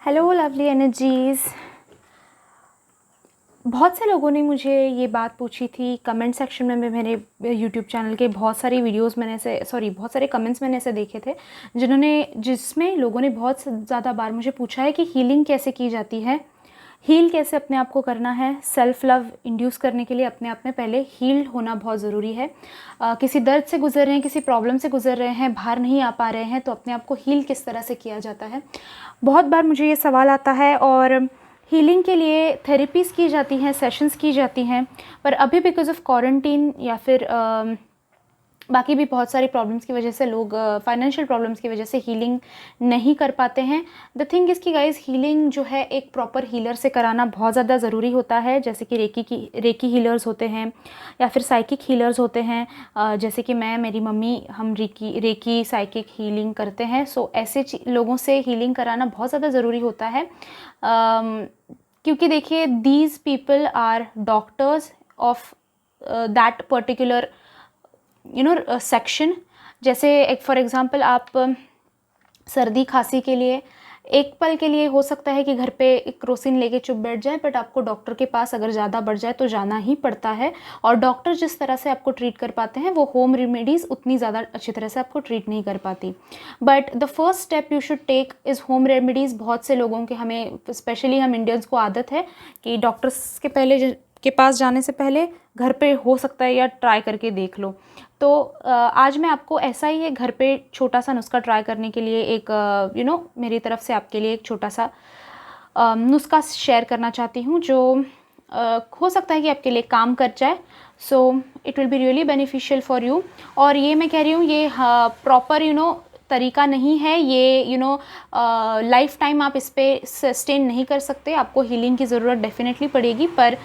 Hello lovely energies. बहुत से लोगों ने मुझे ये बात पूछी थी कमेंट सेक्शन में मेरे यूट्यूब चैनल के बहुत बहुत सारे कमेंट्स मैंने ऐसे देखे थे जिसमें लोगों ने बहुत ज़्यादा बार मुझे पूछा है कि हीलिंग कैसे की जाती है, हील कैसे अपने आप को करना है। सेल्फ़ लव इंड्यूस करने के लिए अपने आप में पहले हील्ड होना बहुत ज़रूरी है। किसी दर्द से गुजर रहे हैं, किसी प्रॉब्लम से गुजर रहे हैं, बाहर नहीं आ पा रहे हैं, तो अपने आप को हील किस तरह से किया जाता है। बहुत बार मुझे ये सवाल आता है और हीलिंग के लिए थेरेपीज़ की जाती हैं, सेशंस की जाती हैं, पर अभी बिकॉज़ ऑफ क्वारंटीन या फिर बाकी भी बहुत सारी प्रॉब्लम्स की वजह से लोग फाइनेंशियल प्रॉब्लम्स की वजह से हीलिंग नहीं कर पाते हैं। द थिंग इज़ कि गाइस, हीलिंग जो है एक प्रॉपर हीलर से कराना बहुत ज़्यादा ज़रूरी होता है। जैसे कि रेकी हीलर्स होते हैं या फिर साइकिक हीलर्स होते हैं। जैसे कि मेरी मम्मी, हम रेकी साइकिक हीलिंग करते हैं। सो ऐसे लोगों से हीलिंग कराना बहुत ज़्यादा ज़रूरी होता है, क्योंकि देखिए, these people are doctors of that particular section. जैसे एक फॉर एग्ज़ाम्पल, आप सर्दी खांसी के लिए एक पल के लिए हो सकता है कि घर पे एक क्रोसिन लेके चुप बैठ जाए, बट आपको डॉक्टर के पास अगर ज़्यादा बढ़ जाए तो जाना ही पड़ता है। और डॉक्टर जिस तरह से आपको ट्रीट कर पाते हैं, वो होम रेमेडीज़ उतनी ज़्यादा अच्छी तरह से आपको ट्रीट नहीं कर पाती। But the first step you should take is home remedies. बहुत से लोगों के, हमें स्पेशली हम इंडियंस को आदत है कि डॉक्टर्स के पास जाने से पहले घर पे हो सकता है या ट्राई करके देख लो। तो आज मैं आपको ऐसा ही है घर पे छोटा सा नुस्खा ट्राई करने के लिए एक मेरी तरफ से आपके लिए एक छोटा सा नुस्खा शेयर करना चाहती हूँ, जो हो सकता है कि आपके लिए काम कर जाए। So it will be really beneficial for you. और ये मैं कह रही हूँ, ये प्रॉपर तरीका नहीं है ये। लाइफ टाइम आप इस पर सस्टेन नहीं कर सकते। आपको हीलिंग की ज़रूरत डेफिनेटली पड़ेगी, पर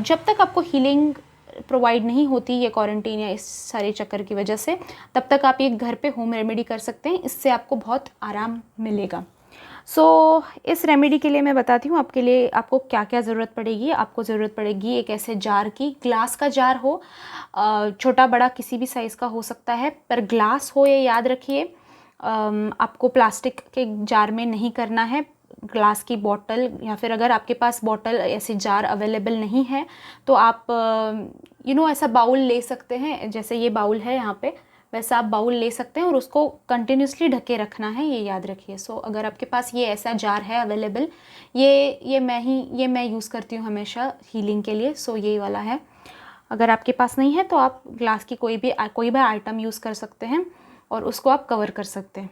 जब तक आपको हीलिंग प्रोवाइड नहीं होती ये क्वारंटीन या इस सारे चक्कर की वजह से, तब तक आप ये घर पे होम रेमेडी कर सकते हैं। इससे आपको बहुत आराम मिलेगा। सो इस रेमेडी के लिए मैं बताती हूँ आपके लिए आपको क्या क्या ज़रूरत पड़ेगी। आपको ज़रूरत पड़ेगी एक ऐसे जार की, ग्लास का जार हो, छोटा बड़ा किसी भी साइज़ का हो सकता है, पर ग्लास हो, ये याद रखिए। आपको प्लास्टिक के जार में नहीं करना है। ग्लास की बॉटल, या फिर अगर आपके पास बॉटल ऐसे जार अवेलेबल नहीं है तो आप ऐसा बाउल ले सकते हैं। जैसे ये बाउल है यहाँ पे, वैसा आप बाउल ले सकते हैं और उसको कंटिन्यूसली ढके रखना है, ये याद रखिए। सो अगर आपके पास ये ऐसा जार है अवेलेबल, ये मैं यूज़ करती हूँ हमेशा हीलिंग के लिए। सो ये वाला है। अगर आपके पास नहीं है तो आप ग्लास की कोई भी आइटम यूज़ कर सकते हैं और उसको आप कवर कर सकते हैं।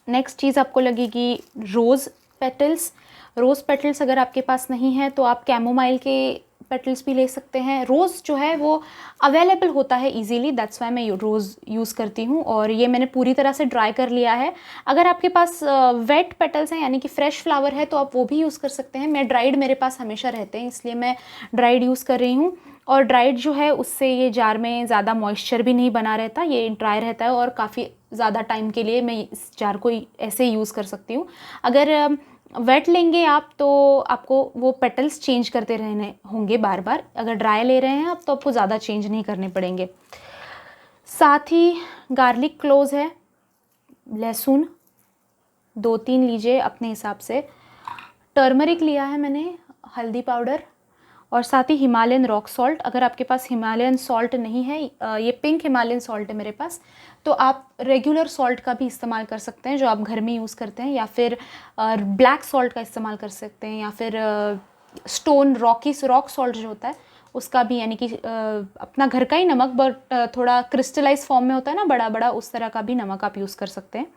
नेक्स्ट चीज़ आपको लगेगी रोज़ पेटल्स। रोज़ पेटल्स अगर आपके पास नहीं है तो आप कैमोमाइल के पेटल्स भी ले सकते हैं। रोज़ जो है वो अवेलेबल होता है इजीली, दैट्स वाई मैं रोज़ यूज़ करती हूँ। और ये मैंने पूरी तरह से ड्राई कर लिया है। अगर आपके पास वेट पेटल्स हैं, यानी कि फ्रेश फ्लावर है, तो आप वो भी यूज़ कर सकते हैं। मैं ड्राइड मेरे पास हमेशा रहते हैं, इसलिए मैं ड्राइड यूज़ कर रही हूँ। और ड्राइड जो है उससे ये जार में ज़्यादा मॉइस्चर भी नहीं बना रहता, ये ड्राई रहता है और काफ़ी ज़्यादा टाइम के लिए मैं इस जार को ऐसे यूज़ कर सकती हूँ। अगर वेट लेंगे आप तो आपको वो पेटल्स चेंज करते रहने होंगे बार बार। अगर ड्राई ले रहे हैं आप तो आपको ज़्यादा चेंज नहीं करने पड़ेंगे। साथ ही गार्लिक क्लोव्स है, लहसुन 2-3 लीजिए अपने हिसाब से। टर्मरिक लिया है मैंने, हल्दी पाउडर, और साथ ही हिमालयन रॉक सॉल्ट। अगर आपके पास हिमालयन सॉल्ट नहीं है, ये पिंक हिमालयन सॉल्ट है मेरे पास, तो आप रेगुलर सॉल्ट का भी इस्तेमाल कर सकते हैं जो आप घर में यूज़ करते हैं, या फिर ब्लैक सॉल्ट का इस्तेमाल कर सकते हैं, या फिर रॉक सॉल्ट जो होता है उसका भी, यानी कि अपना घर का ही नमक, बट थोड़ा क्रिस्टलाइज फॉर्म में होता है ना, बड़ा बड़ा, उस तरह का भी नमक आप यूज़ कर सकते हैं।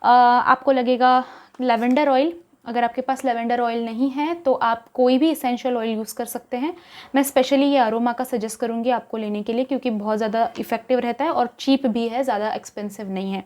आपको लगेगा लेवेंडर ऑयल। अगर आपके पास लेवेंडर ऑयल नहीं है तो आप कोई भी इसेंशियल ऑयल यूज़ कर सकते हैं। मैं स्पेशली ये अरोमा का सजेस्ट करूँगी आपको लेने के लिए, क्योंकि बहुत ज़्यादा इफेक्टिव रहता है और चीप भी है, ज़्यादा एक्सपेंसिव नहीं है।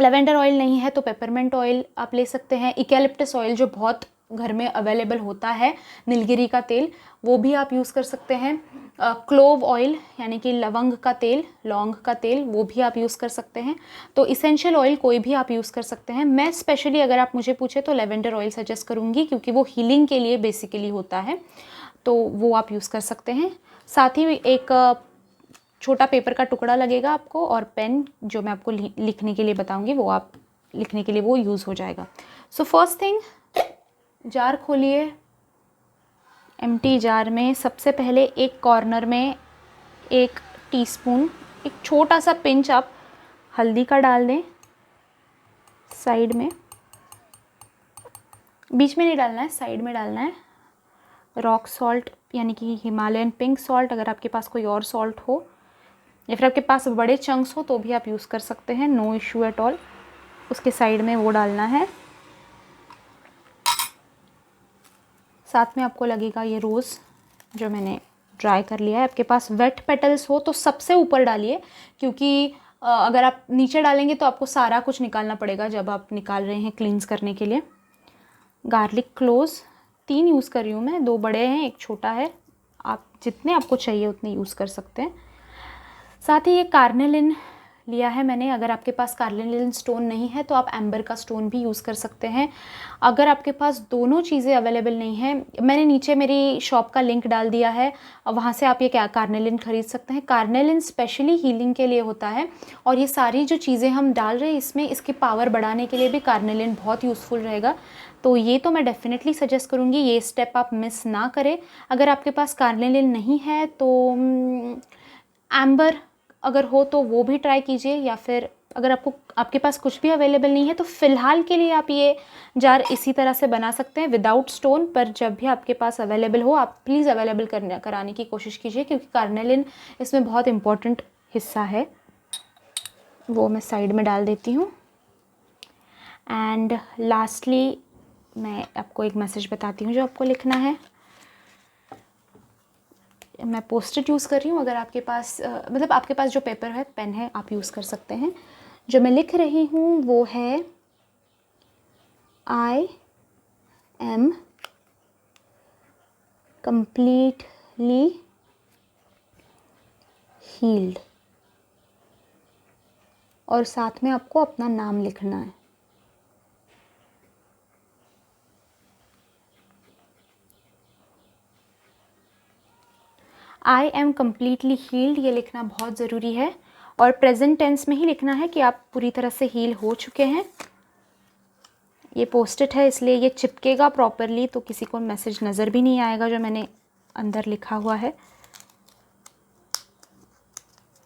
लेवेंडर ऑयल नहीं है तो पेपरमेंट ऑयल आप ले सकते हैं। इकेलिप्टस ऑयल जो बहुत घर में अवेलेबल होता है, नीलगिरी का तेल, वो भी आप यूज़ कर सकते हैं। क्लोव ऑयल, यानी कि लवंग का तेल, लौंग का तेल, वो भी आप यूज़ कर सकते हैं। तो इसेंशियल ऑयल कोई भी आप यूज़ कर सकते हैं। मैं स्पेशली अगर आप मुझे पूछे तो लेवेंडर ऑयल सजेस्ट करूँगी, क्योंकि वो हीलिंग के लिए बेसिकली होता है, तो वो आप यूज़ कर सकते हैं। साथ ही एक छोटा पेपर का टुकड़ा लगेगा आपको, और पेन जो मैं आपको लिखने के लिए बताऊंगी वो आप लिखने के लिए वो यूज़ हो जाएगा। सो फर्स्ट थिंग, जार खोलिए। एम्प्टी जार में सबसे पहले एक कॉर्नर में 1 टीस्पून, एक छोटा सा पिंच आप हल्दी का डाल दें। साइड में, बीच में नहीं डालना है, साइड में डालना है। रॉक सॉल्ट यानी कि हिमालयन पिंक सॉल्ट, अगर आपके पास कोई और सॉल्ट हो या फिर आपके पास बड़े चंक्स हो तो भी आप यूज़ कर सकते हैं, नो इशू एट ऑल। उसके साइड में वो डालना है। साथ में आपको लगेगा ये रोज़ जो मैंने ड्राई कर लिया है। आपके पास वेट पेटल्स हो तो सबसे ऊपर डालिए, क्योंकि अगर आप नीचे डालेंगे तो आपको सारा कुछ निकालना पड़ेगा जब आप निकाल रहे हैं क्लींस करने के लिए। गार्लिक क्लोव्स 3 यूज़ कर रही हूँ मैं, 2 बड़े हैं, 1 छोटा है। आप जितने आपको चाहिए उतने यूज़ कर सकते हैं। साथ ही ये कार्नेलिन लिया है मैंने। अगर आपके पास कार्नेलिन स्टोन नहीं है तो आप एम्बर का स्टोन भी यूज़ कर सकते हैं। अगर आपके पास दोनों चीज़ें अवेलेबल नहीं हैं, मैंने नीचे मेरी शॉप का लिंक डाल दिया है, वहाँ से आप ये क्या कार्नेलिन ख़रीद सकते हैं। कार्नेलिन स्पेशली हीलिंग के लिए होता है, और ये सारी जो चीज़ें हम डाल रहे हैं इसमें, इसकी पावर बढ़ाने के लिए भी कार्नेलिन बहुत यूज़फुल रहेगा। तो ये तो मैं डेफिनेटली सजेस्ट करूँगी, ये स्टेप आप मिस ना करें। अगर आपके पास कार्नेलिन नहीं है तो एम्बर अगर हो तो वो भी ट्राई कीजिए, या फिर अगर आपके पास कुछ भी अवेलेबल नहीं है तो फ़िलहाल के लिए आप ये जार इसी तरह से बना सकते हैं विदाउट स्टोन। पर जब भी आपके पास अवेलेबल हो आप प्लीज़ अवेलेबल कराने की कोशिश कीजिए, क्योंकि कार्नेलिन इसमें बहुत इम्पॉर्टेंट हिस्सा है। वो मैं साइड में डाल देती हूँ। एंड लास्टली मैं आपको एक मैसेज बताती हूँ जो आपको लिखना है। मैं पोस्ट-इट यूज़ कर रही हूँ। अगर आपके पास मतलब आपके पास जो पेपर है, पेन है, आप यूज़ कर सकते हैं। जो मैं लिख रही हूँ वो है आई एम कम्प्लीटली हील्ड, और साथ में आपको अपना नाम लिखना है। आई एम कम्प्लीटली हील्ड ये लिखना बहुत ज़रूरी है, और प्रेजेंट टेंस में ही लिखना है कि आप पूरी तरह से हील हो चुके हैं। ये पोस्ट-इट है इसलिए ये चिपकेगा प्रॉपरली, तो किसी को मैसेज नज़र भी नहीं आएगा जो मैंने अंदर लिखा हुआ है।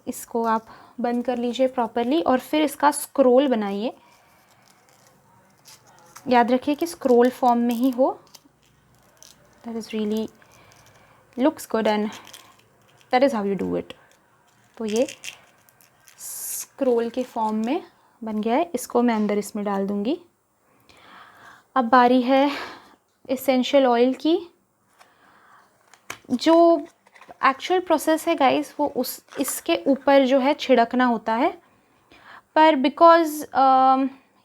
इसको आप बंद कर लीजिए प्रॉपरली, और फिर इसका स्क्रोल बनाइए। याद रखिए कि स्क्रोल फॉर्म में ही हो। That is really looks good and that is how you do it. तो ये स्क्रोल के फॉर्म में बन गया है। इसको मैं अंदर इसमें डाल दूँगी। अब बारी है एसेंशियल ऑयल की। जो एक्चुअल प्रोसेस है गाइस वो इसके ऊपर जो है छिड़कना होता है, पर बिकॉज़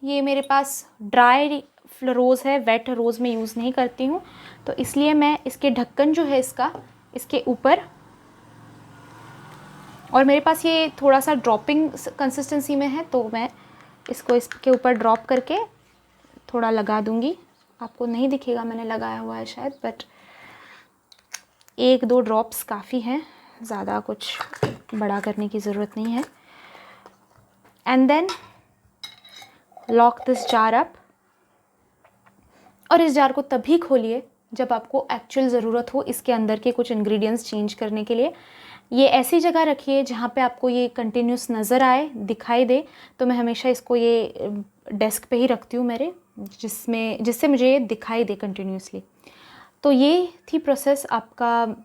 ये मेरे पास ड्राई रोज़ है, वेट रोज़ में यूज़ नहीं करती हूँ, तो इसलिए मैं इसके ढक्कन जो है इसके ऊपर, और मेरे पास ये थोड़ा सा ड्रॉपिंग कंसिस्टेंसी में है, तो मैं इसको इसके ऊपर ड्रॉप करके थोड़ा लगा दूँगी। आपको नहीं दिखेगा मैंने लगाया हुआ है शायद, बट 1-2 ड्रॉप्स काफ़ी हैं, ज़्यादा कुछ बड़ा करने की ज़रूरत नहीं है। And then lock this jar up, और इस जार को तभी खोलिए जब आपको एक्चुअल ज़रूरत हो इसके अंदर के कुछ इंग्रेडिएंट्स चेंज करने के लिए। ये ऐसी जगह रखिए जहाँ पे आपको ये कंटिन्यूस नज़र आए, दिखाई दे। तो मैं हमेशा इसको ये डेस्क पे ही रखती हूँ मेरे, जिससे मुझे ये दिखाई दे कंटिन्यूसली। तो ये थी प्रोसेस आपका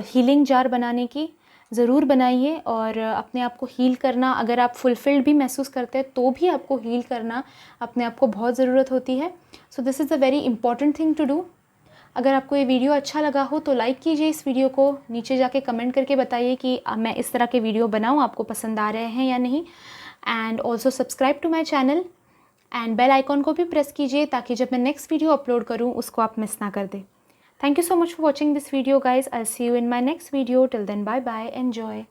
हीलिंग जार बनाने की। ज़रूर बनाइए, और अपने आप को हील करना, अगर आप फुलफिल्ड भी महसूस करते हैं तो भी आपको हील करना अपने आप को बहुत ज़रूरत होती है। So this is a very important thing to do. अगर आपको ये वीडियो अच्छा लगा हो तो लाइक कीजिए इस वीडियो को, नीचे जाके कमेंट करके बताइए कि मैं इस तरह के वीडियो बनाऊँ, आपको पसंद आ रहे हैं या नहीं। And also subscribe to my channel, and bell icon को भी प्रेस कीजिए ताकि जब मैं नेक्स्ट वीडियो अपलोड करूँ उसको आप मिस ना कर दें। Thank you so much for watching this video guys. I'll see you in my next video. Till then, bye bye. Enjoy.